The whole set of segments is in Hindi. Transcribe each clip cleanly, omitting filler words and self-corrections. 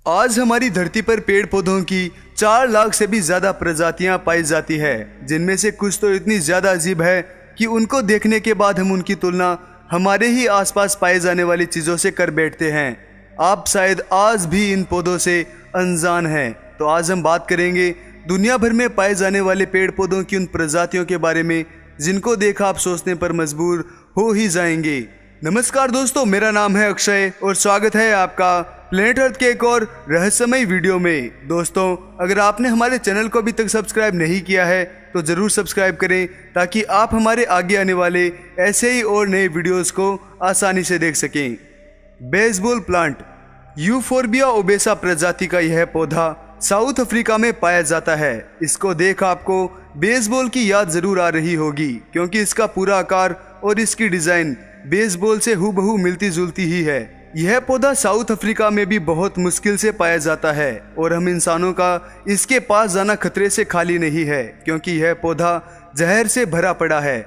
आज हमारी धरती पर पेड़ पौधों की 4 लाख से भी ज्यादा प्रजातियां पाई जाती है, जिनमें से कुछ तो इतनी ज्यादा अजीब है कि उनको देखने के बाद हम उनकी तुलना हमारे ही आसपास पाए जाने वाली चीजों से कर बैठते हैं। आप शायद आज भी इन पौधों से अनजान हैं। तो आज हम बात करेंगे दुनिया भर में पाए जाने वाले पेड़ पौधों की उन प्रजातियों के बारे में जिनको देखा आप सोचने पर मजबूर हो ही जाएंगे। नमस्कार दोस्तों, मेरा नाम है अक्षय और स्वागत है आपका प्लेनेट अर्थ के एक और रहस्यमय वीडियो में। दोस्तों, अगर आपने हमारे चैनल को अभी तक सब्सक्राइब नहीं किया है तो ज़रूर सब्सक्राइब करें ताकि आप हमारे आगे आने वाले ऐसे ही और नए वीडियोस को आसानी से देख सकें। बेसबोल प्लांट यूफोर्बिया ओबेसा प्रजाति का यह पौधा साउथ अफ्रीका में पाया जाता है। इसको देख आपको बेसबॉल की याद जरूर आ रही होगी, क्योंकि इसका पूरा आकार और इसकी डिजाइन बेसबॉल से हूबहू मिलती जुलती ही है। यह पौधा साउथ अफ्रीका में भी बहुत मुश्किल से पाया जाता है और हम इंसानों का इसके पास जाना खतरे से खाली नहीं है, क्योंकि यह पौधा जहर से भरा पड़ा है।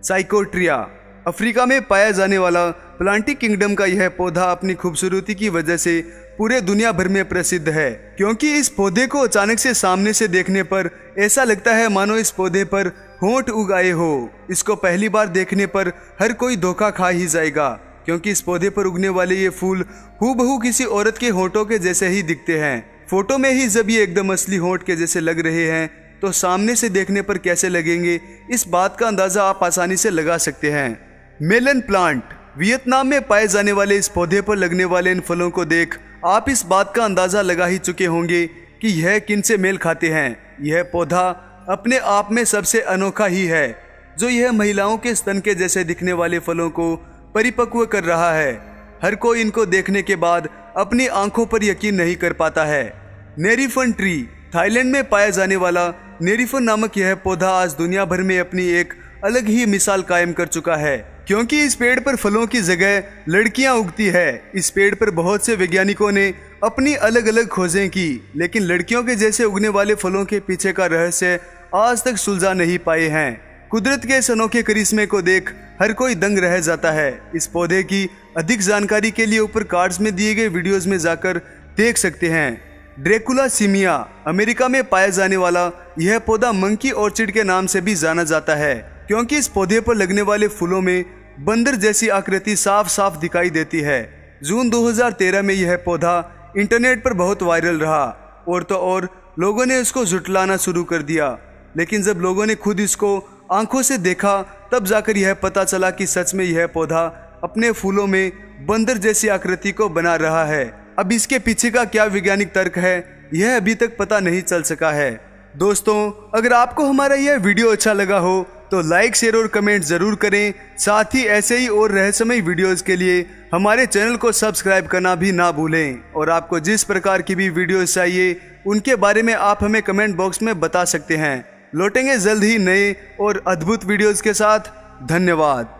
साइकोट्रिया अफ्रीका में पाया जाने वाला प्लांटिक किंगडम का यह पौधा अपनी खूबसूरती की वजह से पूरे दुनिया भर में प्रसिद्ध है, क्योंकि इस पौधे को अचानक से सामने से देखने पर ऐसा लगता है मानो इस पौधे पर होंठ उग आए हो। इसको पहली बार देखने पर हर कोई धोखा खा ही जाएगा, क्योंकि इस पौधे पर उगने वाले ये फूल हूबहू किसी औरत के होंठों के जैसे ही दिखते हैं। फोटो में ही जब ये एकदम असली होंठ के जैसे लग रहे हैं तो सामने से देखने पर कैसे लगेंगे, इस बात का अंदाजा आप आसानी से लगा सकते हैं। मेलन प्लांट वियतनाम में पाए जाने वाले इस पौधे पर लगने वाले इन फलों को देख आप इस बात का अंदाजा लगा ही चुके होंगे कि यह किन से मेल खाते हैं। यह पौधा अपने आप में सबसे अनोखा ही है, जो यह महिलाओं के स्तन के जैसे दिखने वाले फलों को परिपक्व कर रहा है। हर कोई इनको देखने के बाद अपनी आंखों पर यकीन नहीं कर पाता है। नेरिफन ट्री थाईलैंड में पाया जाने वाला नेरिफन नामक यह पौधा आज दुनिया भर में अपनी एक अलग ही मिसाल कायम कर चुका है, क्योंकि इस पेड़ पर फलों की जगह लड़कियां उगती है। इस पेड़ पर बहुत से वैज्ञानिकों ने अपनी अलग अलग खोजें की, लेकिन लड़कियों के जैसे उगने वाले फलों के पीछे का रहस्य आज तक सुलझा नहीं पाए हैं। कुदरत के इस अनोखे करिश्मे को देख हर कोई दंग रह जाता है। इस पौधे की अधिक जानकारी के लिए ऊपर कार्ड्स में दिए गए वीडियोस में जाकर देख सकते हैं। ड्रैकुला सिमिया अमेरिका में पाया जाने वाला यह पौधा मंकी ऑर्चिड के नाम से भी जाना जाता है, क्योंकि इस पौधे पर लगने वाले फूलों में बंदर जैसी आकृति साफ साफ दिखाई देती है। जून 2013 में यह पौधा इंटरनेट पर बहुत वायरल रहा और तो और लोगों ने इसको झुटलाना शुरू कर दिया, लेकिन जब लोगों ने खुद इसको आंखों से देखा तब जाकर यह पता चला कि सच में यह पौधा अपने फूलों में बंदर जैसी आकृति को बना रहा है। अब इसके पीछे का क्या वैज्ञानिक तर्क है, यह अभी तक पता नहीं चल सका है। दोस्तों, अगर आपको हमारा यह वीडियो अच्छा लगा हो तो लाइक, शेयर और कमेंट जरूर करें। साथ ही ऐसे ही और रहस्यमय वीडियोस के लिए हमारे चैनल को सब्सक्राइब करना भी ना भूलें। और आपको जिस प्रकार की भी वीडियोस चाहिए उनके बारे में आप हमें कमेंट बॉक्स में बता सकते हैं। लौटेंगे जल्द ही नए और अद्भुत वीडियोस के साथ। धन्यवाद।